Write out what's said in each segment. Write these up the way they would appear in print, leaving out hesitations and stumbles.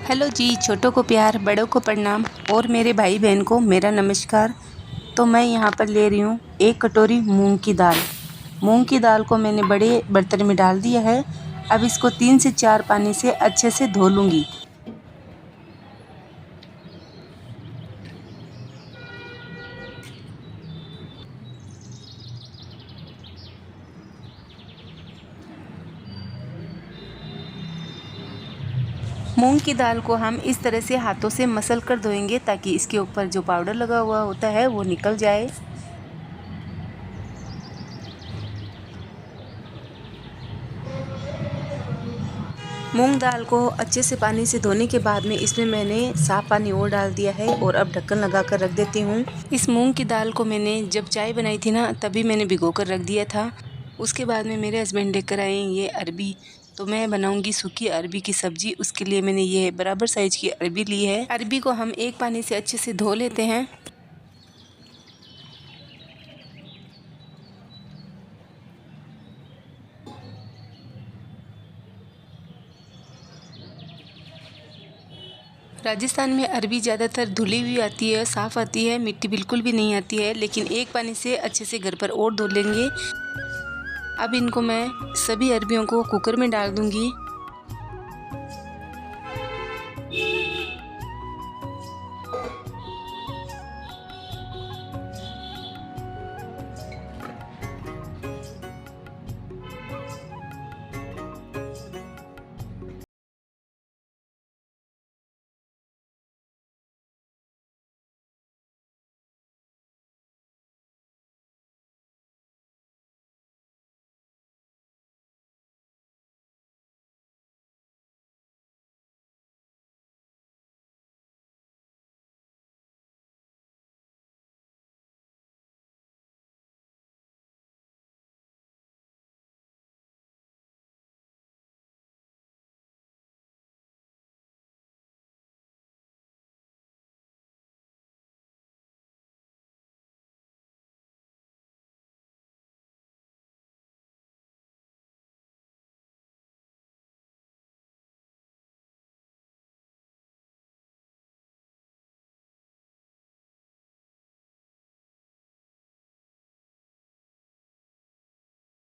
Hello जी, छोटों को प्यार, बड़ों को प्रणाम और मेरे भाई बहन को मेरा नमस्कार। तो मैं यहाँ पर ले रही हूँ 1 कटोरी मूंग की दाल। मूंग की दाल को मैंने बड़े बर्तन में डाल दिया है। अब इसको 3 से 4 पानी से अच्छे से धो लूँगी। मूंग की दाल को हम इस तरह से हाथों से मसल कर धोएंगे ताकि इसके ऊपर जो पाउडर लगा हुआ होता है वो निकल जाए। मूंग दाल को अच्छे से पानी से धोने के बाद में इसमें मैंने साफ़ पानी और डाल दिया है और अब ढक्कन लगा कर रख देती हूँ। इस मूंग की दाल को मैंने जब चाय बनाई थी ना, तभी मैंने भिगो कर रख दिया था। उसके बाद में मेरे हस्बैंड लेकर आए ये अरबी। तो मैं बनाऊंगी सूखी अरबी की सब्ज़ी। उसके लिए मैंने ये बराबर साइज़ की अरबी ली है। अरबी को हम एक पानी से अच्छे से धो लेते हैं। राजस्थान में अरबी ज़्यादातर धुली हुई आती है, साफ़ आती है, मिट्टी बिल्कुल भी नहीं आती है। लेकिन एक पानी से अच्छे से घर पर और धो लेंगे। अब इनको मैं सभी अरबियों को कुकर में डाल दूंगी।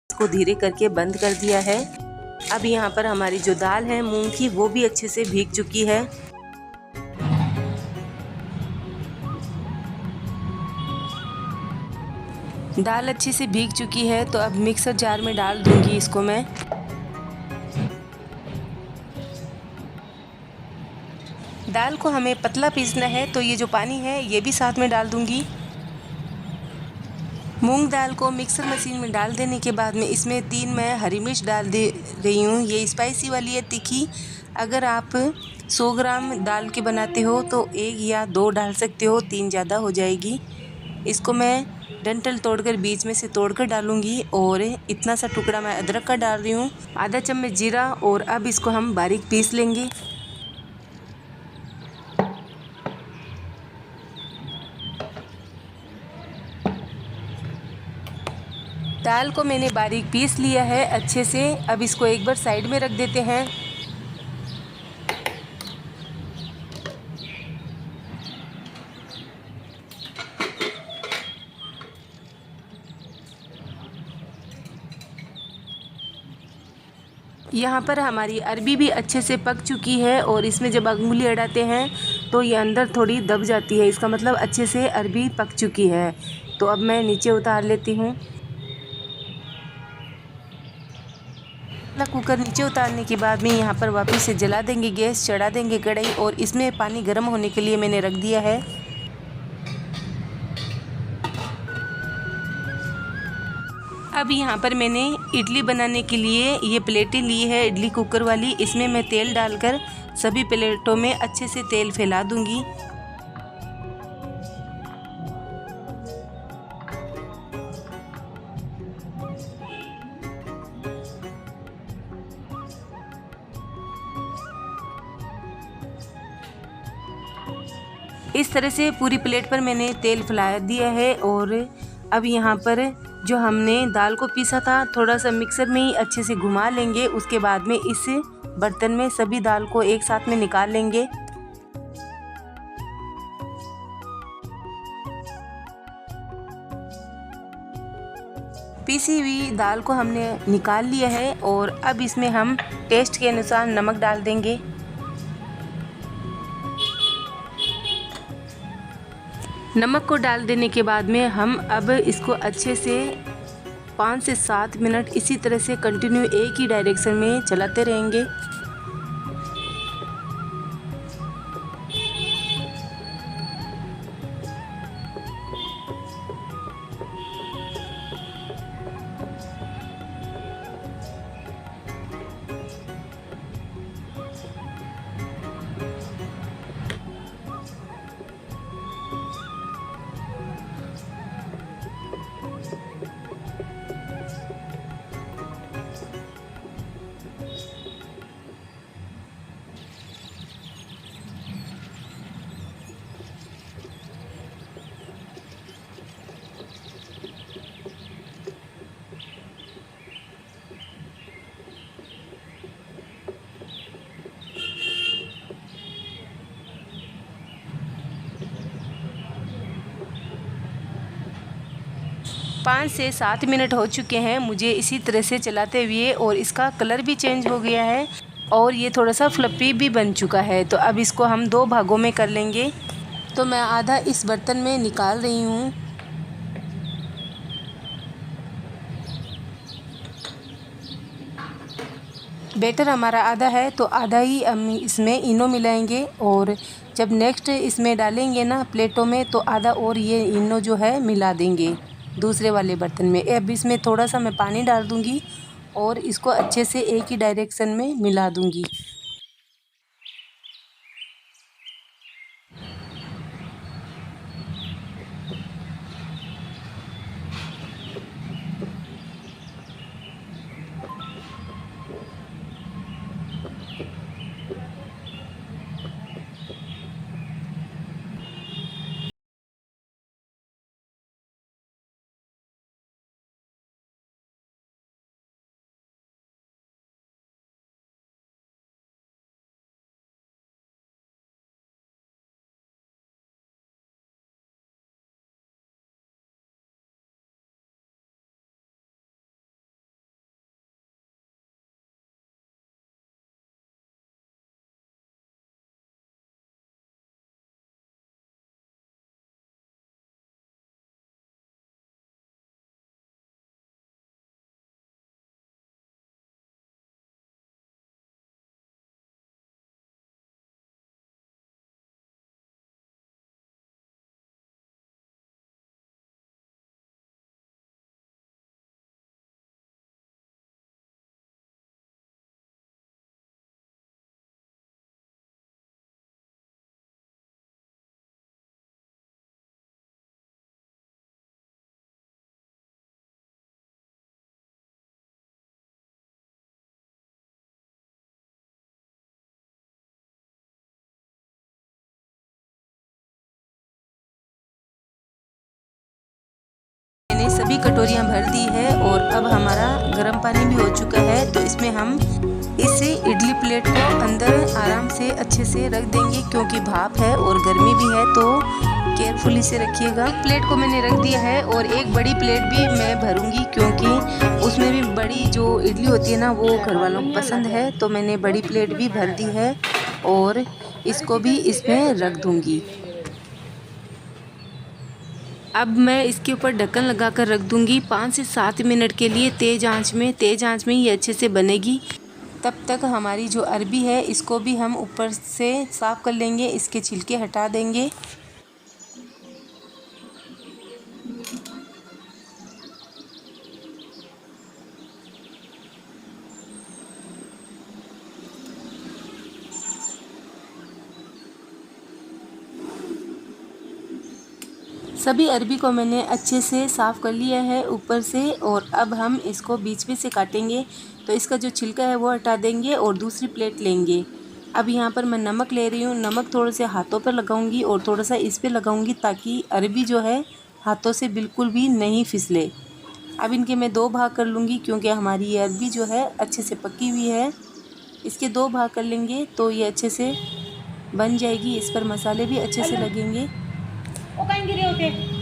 इसको धीरे करके बंद कर दिया है। अब यहाँ पर हमारी जो दाल है मूंग की, वो भी अच्छे से भीग चुकी है। दाल अच्छे से भीग चुकी है तो अब मिक्सर जार में डाल दूंगी इसको मैं। दाल को हमें पतला पीसना है तो ये जो पानी है ये भी साथ में डाल दूंगी। मूंग दाल को मिक्सर मशीन में डाल देने के बाद में इसमें 3 मैं हरी मिर्च डाल दे रही हूँ। ये स्पाइसी वाली है, तीखी। अगर आप 100 ग्राम दाल के बनाते हो तो 1 या 2 डाल सकते हो, 3 ज़्यादा हो जाएगी। इसको मैं डंठल तोड़कर बीच में से तोड़कर डालूंगी और इतना सा टुकड़ा मैं अदरक का डाल रही हूँ, आधा चम्मच जीरा। और अब इसको हम बारीक पीस लेंगे। दाल को मैंने बारीक पीस लिया है अच्छे से। अब इसको एक बार साइड में रख देते हैं। यहाँ पर हमारी अरबी भी अच्छे से पक चुकी है और इसमें जब अंगुली अड़ाते हैं तो ये अंदर थोड़ी दब जाती है, इसका मतलब अच्छे से अरबी पक चुकी है। तो अब मैं नीचे उतार लेती हूँ। कुकर नीचे उतारने के बाद में यहाँ पर वापस से जला देंगे गैस, चढ़ा देंगे कढ़ाई और इसमें पानी गर्म होने के लिए मैंने रख दिया है। अब यहाँ पर मैंने इडली बनाने के लिए ये प्लेटें ली है, इडली कुकर वाली। इसमें मैं तेल डालकर सभी प्लेटों में अच्छे से तेल फैला दूंगी। इस तरह से पूरी प्लेट पर मैंने तेल फैला दिया है। और अब यहाँ पर जो हमने दाल को पीसा था, थोड़ा सा मिक्सर में ही अच्छे से घुमा लेंगे। उसके बाद में इस बर्तन में सभी दाल को एक साथ में निकाल लेंगे। पीसी हुई दाल को हमने निकाल लिया है और अब इसमें हम टेस्ट के अनुसार नमक डाल देंगे। नमक को डाल देने के बाद में हम अब इसको अच्छे से 5 से 7 मिनट इसी तरह से कंटिन्यू एक ही डायरेक्शन में चलाते रहेंगे। पाँच से 7 मिनट हो चुके हैं मुझे इसी तरह से चलाते हुए, और इसका कलर भी चेंज हो गया है और ये थोड़ा सा फ्लफी भी बन चुका है। तो अब इसको हम 2 भागों में कर लेंगे। तो मैं आधा इस बर्तन में निकाल रही हूँ। बैटर हमारा आधा है तो आधा ही हम इसमें इनो मिलाएंगे, और जब नेक्स्ट इसमें डालेंगे ना प्लेटों में तो आधा और ये इनो जो है मिला देंगे दूसरे वाले बर्तन में। अब इसमें थोड़ा सा मैं पानी डाल दूँगी और इसको अच्छे से एक ही डायरेक्शन में मिला दूँगी। मैंने सभी कटोरियाँ भर दी है और अब हमारा गर्म पानी भी हो चुका है। तो इसमें हम इस इडली प्लेट को अंदर आराम से अच्छे से रख देंगे, क्योंकि भाप है और गर्मी भी है तो केयरफुली से रखिएगा। एक प्लेट को मैंने रख दिया है और एक बड़ी प्लेट भी मैं भरूंगी, क्योंकि उसमें भी बड़ी जो इडली होती है ना वो घर वालों को पसंद है। तो मैंने बड़ी प्लेट भी भर दी है और इसको भी इसमें रख दूंगी। अब मैं इसके ऊपर ढक्कन लगाकर रख दूंगी 5 से 7 मिनट के लिए तेज़ आंच में ये अच्छे से बनेगी। तब तक हमारी जो अरबी है इसको भी हम ऊपर से साफ़ कर लेंगे, इसके छिलके हटा देंगे। सभी अरबी को मैंने अच्छे से साफ़ कर लिया है ऊपर से, और अब हम इसको बीच में से काटेंगे। तो इसका जो छिलका है वो हटा देंगे और दूसरी प्लेट लेंगे। अब यहाँ पर मैं नमक ले रही हूँ। नमक थोड़े से हाथों पर लगाऊंगी और थोड़ा सा इस पे लगाऊंगी, ताकि अरबी जो है हाथों से बिल्कुल भी नहीं फिसले। अब इनके मैं 2 भाग कर लूँगी, क्योंकि हमारी ये अरबी जो है अच्छे से पकी हुई है। इसके 2 भाग कर लेंगे तो ये अच्छे से बन जाएगी। इस पर मसाले भी अच्छे से लगेंगे। वो कहीं गिरे होते।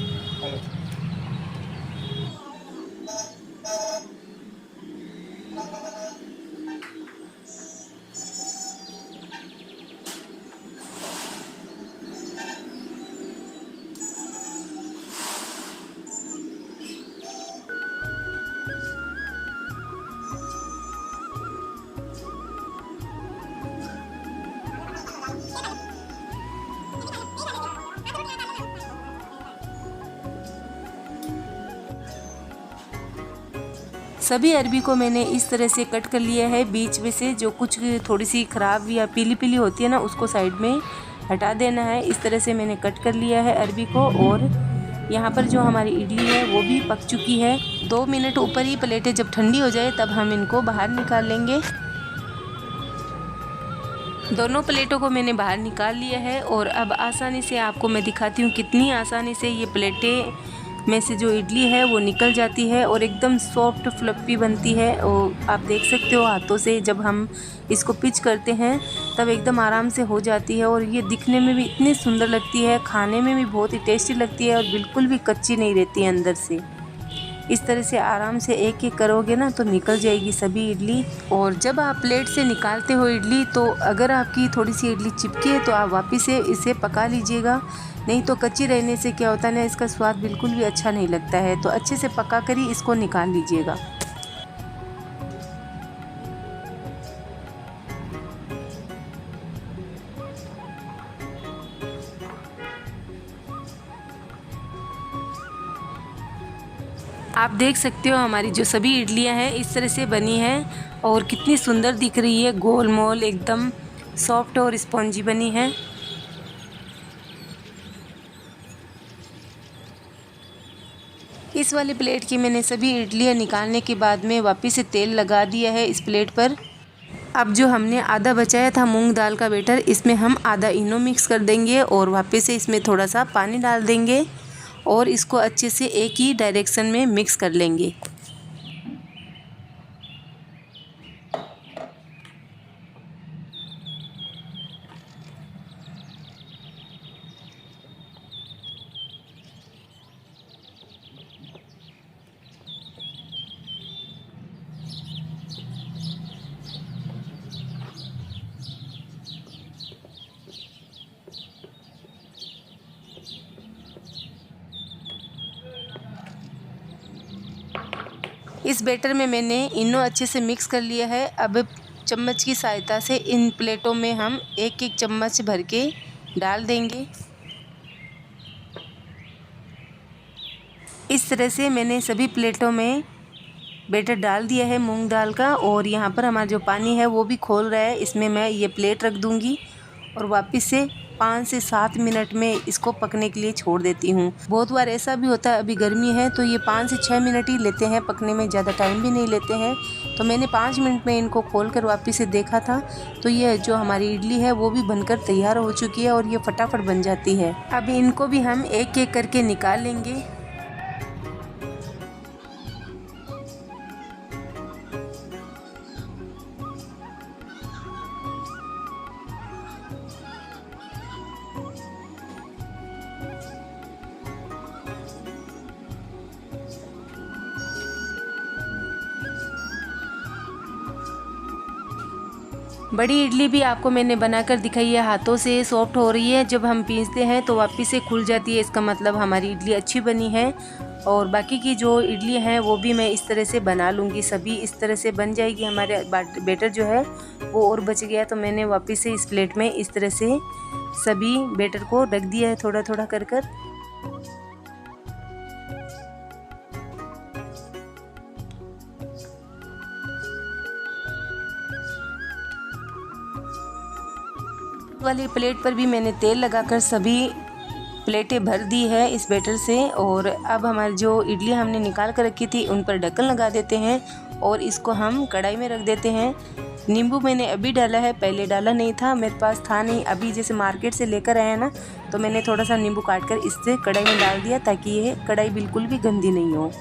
सभी अरबी को मैंने इस तरह से कट कर लिया है। बीच में से जो कुछ थोड़ी सी ख़राब या पीली पीली होती है ना, उसको साइड में हटा देना है। इस तरह से मैंने कट कर लिया है अरबी को। और यहाँ पर जो हमारी इडली है वो भी पक चुकी है। 2 मिनट ऊपर ही प्लेटें जब ठंडी हो जाए तब हम इनको बाहर निकाल लेंगे। दोनों प्लेटों को मैंने बाहर निकाल लिया है और अब आसानी से आपको मैं दिखाती हूँ कितनी आसानी से ये प्लेटें में से जो इडली है वो निकल जाती है और एकदम सॉफ्ट फ्लफ़ी बनती है। और आप देख सकते हो हाथों से जब हम इसको पिच करते हैं तब एकदम आराम से हो जाती है। और ये दिखने में भी इतनी सुंदर लगती है, खाने में भी बहुत ही टेस्टी लगती है और बिल्कुल भी कच्ची नहीं रहती है अंदर से। इस तरह से आराम से एक एक करोगे ना तो निकल जाएगी सभी इडली। और जब आप प्लेट से निकालते हो इडली तो अगर आपकी थोड़ी सी इडली चिपकी है तो आप वापस से इसे पका लीजिएगा, नहीं तो कच्ची रहने से क्या होता है ना, इसका स्वाद बिल्कुल भी अच्छा नहीं लगता है। तो अच्छे से पका कर ही इसको निकाल लीजिएगा। आप देख सकते हो हमारी जो सभी इडलियां हैं इस तरह से बनी हैं और कितनी सुंदर दिख रही है, गोल मोल एकदम सॉफ्ट और स्पॉन्जी बनी है। इस वाली प्लेट की मैंने सभी इडलियां निकालने के बाद में वापस से तेल लगा दिया है इस प्लेट पर। अब जो हमने आधा बचाया था मूंग दाल का बैटर, इसमें हम आधा इनो मिक्स कर देंगे और वापस से इसमें थोड़ा सा पानी डाल देंगे और इसको अच्छे से एक ही डायरेक्शन में मिक्स कर लेंगे। इस बैटर में मैंने इनो अच्छे से मिक्स कर लिया है। अब चम्मच की सहायता से इन प्लेटों में हम एक एक चम्मच भर के डाल देंगे। इस तरह से मैंने सभी प्लेटों में बैटर डाल दिया है मूंग दाल का। और यहाँ पर हमारा जो पानी है वो भी खोल रहा है। इसमें मैं ये प्लेट रख दूँगी और वापस से 5 से 7 मिनट में इसको पकने के लिए छोड़ देती हूँ। बहुत बार ऐसा भी होता है, अभी गर्मी है तो ये 5 से 6 मिनट ही लेते हैं पकने में, ज़्यादा टाइम भी नहीं लेते हैं। तो मैंने 5 मिनट में इनको खोल कर वापस से देखा था तो ये जो हमारी इडली है वो भी बनकर तैयार हो चुकी है और ये फटाफट बन जाती है। अब इनको भी हम एक एक करके निकाल लेंगे। बड़ी इडली भी आपको मैंने बनाकर दिखाई है, हाथों से सॉफ्ट हो रही है। जब हम पीसते हैं तो वापस से खुल जाती है, इसका मतलब हमारी इडली अच्छी बनी है। और बाकी की जो इडली हैं वो भी मैं इस तरह से बना लूँगी, सभी इस तरह से बन जाएगी। हमारे बैटर जो है वो और बच गया तो मैंने वापस से इस प्लेट में इस तरह से सभी बैटर को रख दिया है थोड़ा थोड़ा कर कर। वाली प्लेट पर भी मैंने तेल लगाकर सभी प्लेटें भर दी है इस बैटर से। और अब हमारी जो इडली हमने निकाल कर रखी थी उन पर ढक्कन लगा देते हैं और इसको हम कढ़ाई में रख देते हैं। नींबू मैंने अभी डाला है, पहले डाला नहीं था, मेरे पास था नहीं। अभी जैसे मार्केट से लेकर आया ना तो मैंने थोड़ा सा नींबू काट कर इससे कढ़ाई में डाल दिया ताकि ये कढ़ाई बिल्कुल भी गंदी नहीं हो।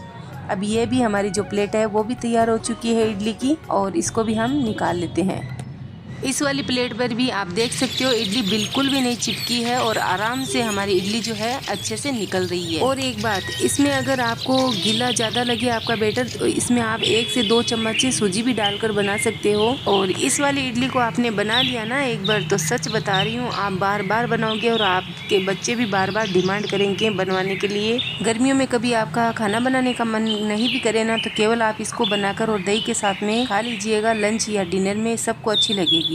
अब ये भी हमारी जो प्लेट है वो भी तैयार हो चुकी है इडली की और इसको भी हम निकाल लेते हैं। इस वाली प्लेट पर भी आप देख सकते हो इडली बिल्कुल भी नहीं चिपकी है और आराम से हमारी इडली जो है अच्छे से निकल रही है। और एक बात, इसमें अगर आपको गीला ज़्यादा लगे आपका बैटर तो इसमें आप 1 से 2 चम्मच सूजी भी डालकर बना सकते हो। और इस वाली इडली को आपने बना लिया ना एक बार, तो सच बता रही हूँ आप बार बार बनाओगे और आपके बच्चे भी बार बार डिमांड करेंगे बनवाने के लिए। गर्मियों में कभी आपका खाना बनाने का मन नहीं भी करे ना, तो केवल आप इसको बनाकर और दही के साथ में खा लीजिएगा, लंच या डिनर में सबको अच्छी लगेगी।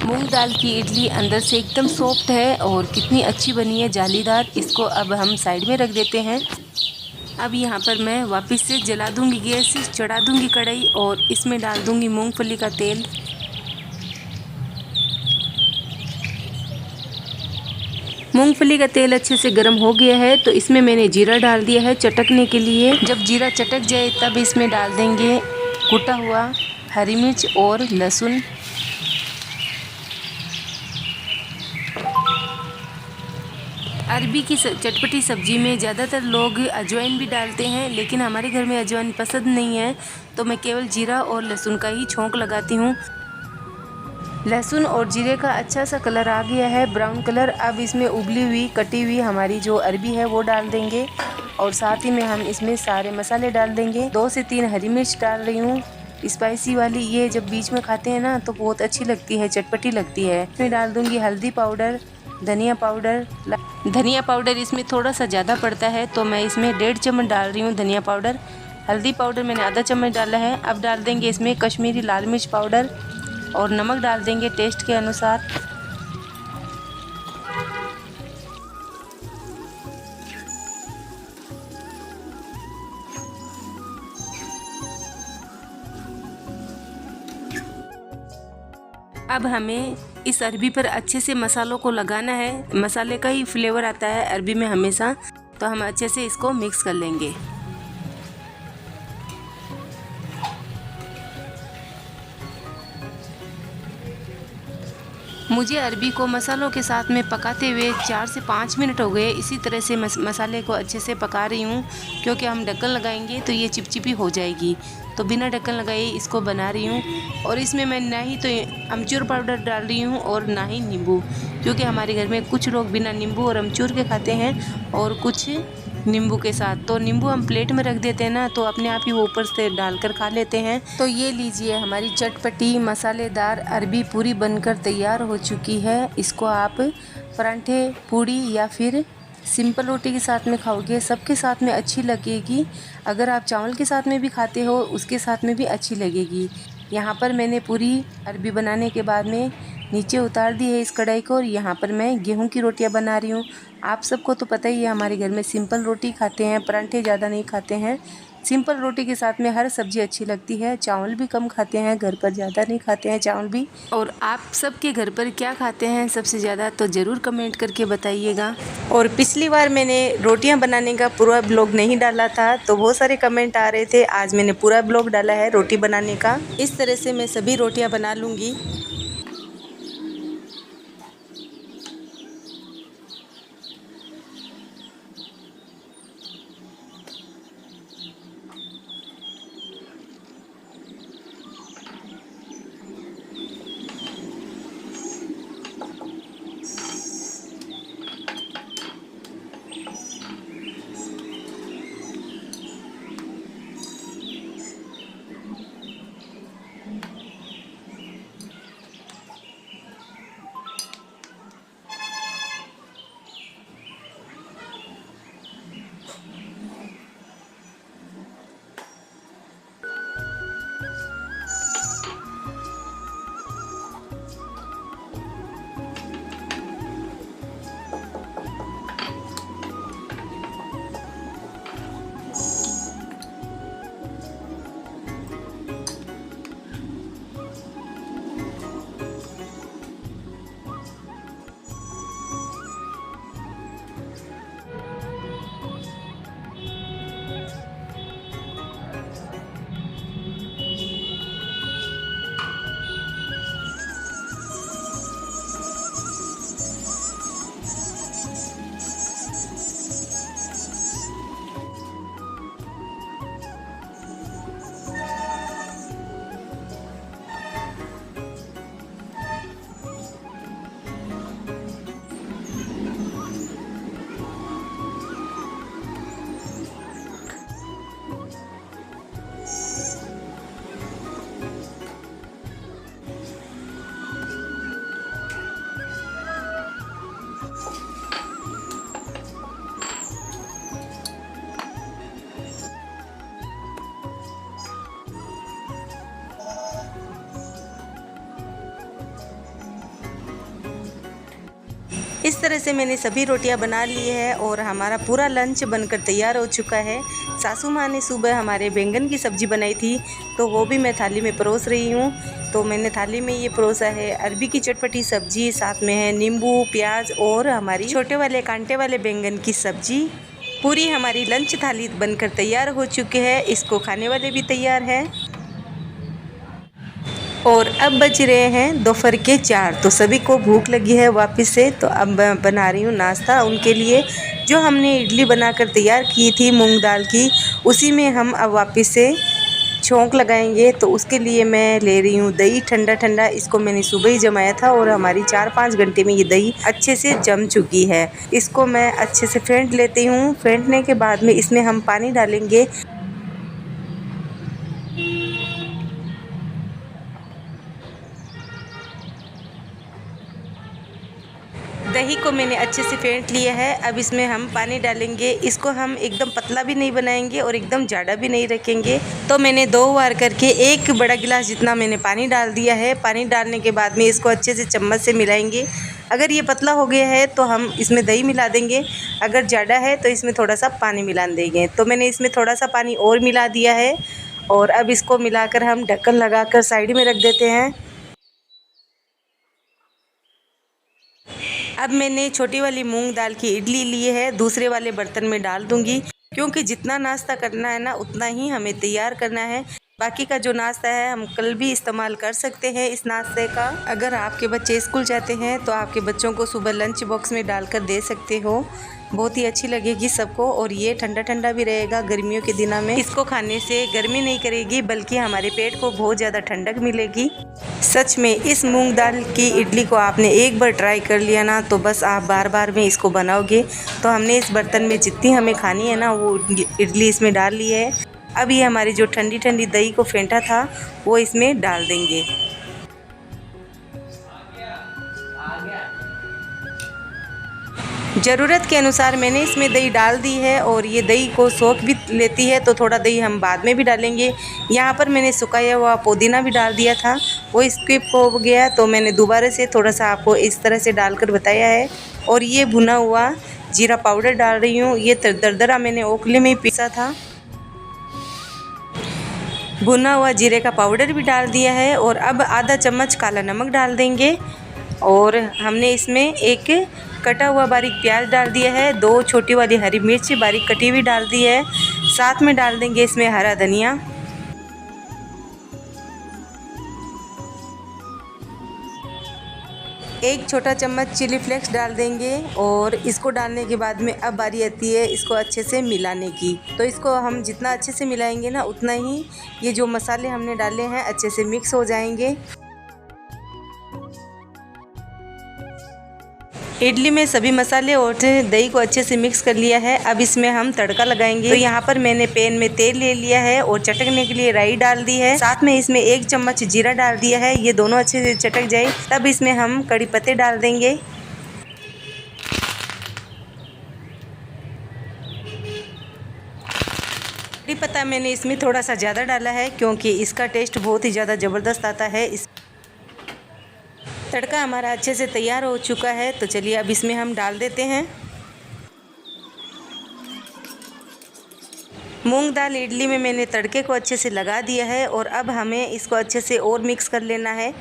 मूंग दाल की इडली अंदर से एकदम सॉफ्ट है और कितनी अच्छी बनी है, जालीदार। इसको अब हम साइड में रख देते हैं। अब यहाँ पर मैं वापस से जला दूंगी गैस, चढ़ा दूंगी कढ़ाई और इसमें डाल दूंगी मूंगफली का तेल। मूंगफली का तेल अच्छे से गर्म हो गया है तो इसमें मैंने जीरा डाल दिया है चटकने के लिए। जब जीरा चटक जाए तब इसमें डाल देंगे कुटा हुआ हरी मिर्च और लहसुन। अरबी की चटपटी सब्जी में ज़्यादातर लोग अजवाइन भी डालते हैं, लेकिन हमारे घर में अजवाइन पसंद नहीं है तो मैं केवल जीरा और लहसुन का ही छौंक लगाती हूँ। लहसुन और जीरे का अच्छा सा कलर आ गया है, ब्राउन कलर। अब इसमें उबली हुई कटी हुई हमारी जो अरबी है वो डाल देंगे और साथ ही में हम इसमें सारे मसाले डाल देंगे। 2 से 3 हरी मिर्च डाल रही हूँ स्पाइसी वाली, ये जब बीच में खाते हैं ना तो बहुत अच्छी लगती है, चटपटी लगती है। इसमें डाल दूंगी हल्दी पाउडर, धनिया पाउडर। धनिया पाउडर इसमें थोड़ा सा ज़्यादा पड़ता है तो मैं इसमें 1.5 चम्मच डाल रही हूँ धनिया पाउडर। हल्दी पाउडर मैंने आधा चम्मच डाला है। अब डाल देंगे इसमें कश्मीरी लाल मिर्च पाउडर और नमक डाल देंगे टेस्ट के अनुसार। अब हमें इस अरबी पर अच्छे से मसालों को लगाना है। मसाले का ही फ्लेवर आता है अरबी में हमेशा, तो हम अच्छे से इसको मिक्स कर लेंगे। मुझे अरबी को मसालों के साथ में पकाते हुए 4 से 5 मिनट हो गए। इसी तरह से मसाले को अच्छे से पका रही हूँ, क्योंकि हम ढक्कन लगाएंगे तो ये चिपचिपी हो जाएगी, तो बिना ढक्कन लगाए इसको बना रही हूँ। और इसमें मैं ना ही तो अमचूर पाउडर डाल रही हूँ और ना ही नींबू, क्योंकि हमारे घर में कुछ लोग बिना नींबू और अमचूर के खाते हैं और कुछ नींबू के साथ। तो नींबू हम प्लेट में रख देते हैं ना, तो अपने आप ही वो ऊपर से डालकर खा लेते हैं। तो ये लीजिए हमारी चटपटी मसालेदार अरबी पूरी बनकर तैयार हो चुकी है। इसको आप परांठे, पूड़ी या फिर सिंपल रोटी के साथ में खाओगे, सबके साथ में अच्छी लगेगी। अगर आप चावल के साथ में भी खाते हो उसके साथ में भी अच्छी लगेगी। यहाँ पर मैंने पूरी अरबी बनाने के बाद में नीचे उतार दी है इस कढ़ाई को, और यहाँ पर मैं गेहूं की रोटियां बना रही हूँ। आप सबको तो पता ही है हमारे घर में सिंपल रोटी खाते हैं, परांठे ज़्यादा नहीं खाते हैं। सिंपल रोटी के साथ में हर सब्ज़ी अच्छी लगती है। चावल भी कम खाते हैं, घर पर ज़्यादा नहीं खाते हैं चावल भी। और आप सबके घर पर क्या खाते हैं सबसे ज़्यादा, तो ज़रूर कमेंट करके बताइएगा। और पिछली बार मैंने रोटियां बनाने का पूरा ब्लॉग नहीं डाला था तो बहुत सारे कमेंट आ रहे थे। आज मैंने पूरा ब्लॉग डाला है रोटी बनाने का। इस तरह से मैं सभी रोटियाँ बना लूँगी। इस तरह से मैंने सभी रोटियां बना ली है और हमारा पूरा लंच बनकर तैयार हो चुका है। सासू माँ ने सुबह हमारे बैंगन की सब्ज़ी बनाई थी, तो वो भी मैं थाली में परोस रही हूँ। तो मैंने थाली में ये परोसा है अरबी की चटपटी सब्ज़ी, साथ में है नींबू, प्याज और हमारी छोटे वाले कांटे वाले बैंगन की सब्ज़ी। पूरी हमारी लंच थाली बनकर तैयार हो चुकी है। इसको खाने वाले भी तैयार है। और अब बज रहे हैं दोपहर के 4। तो सभी को भूख लगी है वापस से। तो अब मैं बना रही हूँ नाश्ता उनके लिए। जो हमने इडली बनाकर तैयार की थी मूंग दाल की, उसी में हम अब वापस से छौंक लगाएंगे। तो उसके लिए मैं ले रही हूँ दही ठंडा ठंडा। इसको मैंने सुबह ही जमाया था और हमारी 4-5 घंटे में ये दही अच्छे से जम चुकी है। इसको मैं अच्छे से फेंट लेती हूँ। फेंटने के बाद में इसमें हम पानी डालेंगे। दही को मैंने अच्छे से फेंट लिया है। अब इसमें हम पानी डालेंगे। इसको हम एकदम पतला भी नहीं बनाएंगे और एकदम जाड़ा भी नहीं रखेंगे। तो मैंने 2 बार करके 1 बड़ा गिलास जितना मैंने पानी डाल दिया है। पानी डालने के बाद में इसको अच्छे से चम्मच से मिलाएंगे। अगर ये पतला हो गया है तो हम इसमें दही मिला देंगे, अगर जाड़ा है तो इसमें थोड़ा सा पानी मिला देंगे। तो मैंने इसमें थोड़ा सा पानी और मिला दिया है और अब इसको मिलाकर हम ढक्कन लगाकर साइड में रख देते हैं। अब मैंने छोटी वाली मूंग दाल की इडली ली है, दूसरे वाले बर्तन में डाल दूंगी, क्योंकि जितना नाश्ता करना है ना उतना ही हमें तैयार करना है। बाकी का जो नाश्ता है हम कल भी इस्तेमाल कर सकते हैं इस नाश्ते का। अगर आपके बच्चे स्कूल जाते हैं तो आपके बच्चों को सुबह लंच बॉक्स में डालकर दे सकते हो। बहुत ही अच्छी लगेगी सबको और ये ठंडा ठंडा भी रहेगा गर्मियों के दिनों में। इसको खाने से गर्मी नहीं करेगी बल्कि हमारे पेट को बहुत ज़्यादा ठंडक मिलेगी। सच में इस मूंग दाल की इडली को आपने एक बार ट्राई कर लिया ना तो बस आप बार बार में इसको बनाओगे। तो हमने इस बर्तन में जितनी हमें खानी है ना वो इडली इसमें डाल ली है। अब ये हमारी जो ठंडी ठंडी दही को फेंटा था वो इसमें डाल देंगे। ज़रूरत के अनुसार मैंने इसमें दही डाल दी है और ये दही को सोख भी लेती है, तो थोड़ा दही हम बाद में भी डालेंगे। यहाँ पर मैंने सुखाया हुआ पुदीना भी डाल दिया था, वो स्किप हो गया तो मैंने दोबारा से थोड़ा सा आपको इस तरह से डालकर बताया है। और ये भुना हुआ जीरा पाउडर डाल रही हूँ। ये दरदरा मैंने ओखले में ही पीसा था। भुना हुआ जीरे का पाउडर भी डाल दिया है और अब आधा चम्मच काला नमक डाल देंगे। और हमने इसमें एक कटा हुआ बारीक प्याज डाल दिया है, 2 छोटी वाली हरी मिर्च बारीक कटी हुई डाल दी है। साथ में डाल देंगे इसमें हरा धनिया। एक छोटा चम्मच चिली फ्लेक्स डाल देंगे और इसको डालने के बाद में अब बारी आती है इसको अच्छे से मिलाने की। तो इसको हम जितना अच्छे से मिलाएंगे ना उतना ही ये जो मसाले हमने डाले हैं अच्छे से मिक्स हो जाएंगे। इडली में सभी मसाले और दही को अच्छे से मिक्स कर लिया है। अब इसमें हम तड़का लगाएंगे। तो यहाँ पर मैंने पैन में तेल ले लिया है और चटकने के लिए राई डाल दी है। साथ में इसमें 1 चम्मच जीरा डाल दिया है। ये दोनों अच्छे से चटक जाए तब इसमें हम कड़ी पत्ते डाल देंगे। कड़ी पत्ता मैंने इसमें थोड़ा सा ज़्यादा डाला है क्योंकि इसका टेस्ट बहुत ही ज़्यादा ज़बरदस्त आता है। तड़का हमारा अच्छे से तैयार हो चुका है, तो चलिए अब इसमें हम डाल देते हैं। मूंग दाल इडली में मैंने तड़के को अच्छे से लगा दिया है और अब हमें इसको अच्छे से और मिक्स कर लेना है।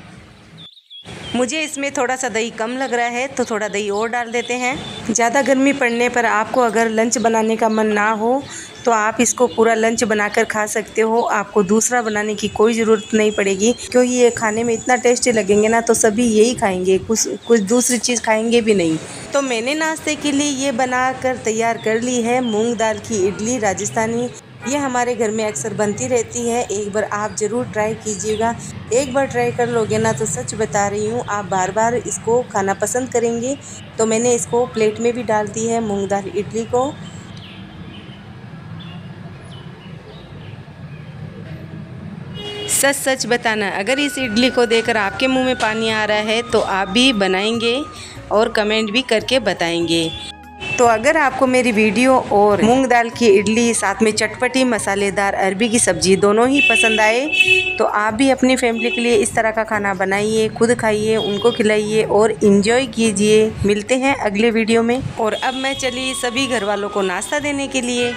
मुझे इसमें थोड़ा सा दही कम लग रहा है तो थोड़ा दही और डाल देते हैं। ज़्यादा गर्मी पड़ने पर आपको अगर लंच बनाने का मन ना हो तो आप इसको पूरा लंच बनाकर खा सकते हो। आपको दूसरा बनाने की कोई ज़रूरत नहीं पड़ेगी क्योंकि ये खाने में इतना टेस्टी लगेंगे ना तो सभी यही खाएंगे, कुछ दूसरी चीज़ खाएंगे भी नहीं। तो मैंने नाश्ते के लिए ये बनाकर तैयार कर ली है मूंग दाल की इडली राजस्थानी। ये हमारे घर में अक्सर बनती रहती है। एक बार आप ज़रूर ट्राई कीजिएगा। एक बार ट्राई कर लोगे ना तो सच बता रही हूँ आप बार बार इसको खाना पसंद करेंगे। तो मैंने इसको प्लेट में भी डाल दी है मूंग दाल इडली को। सच बताना अगर इस इडली को देखकर आपके मुंह में पानी आ रहा है तो आप भी बनाएंगे और कमेंट भी करके बताएंगे। तो अगर आपको मेरी वीडियो और मूंग दाल की इडली साथ में चटपटी मसालेदार अरबी की सब्जी दोनों ही पसंद आए तो आप भी अपनी फैमिली के लिए इस तरह का खाना बनाइए, खुद खाइए, उनको खिलाइए और इंजॉय कीजिए। मिलते हैं अगले वीडियो में। और अब मैं चली सभी घर वालों को नाश्ता देने के लिए।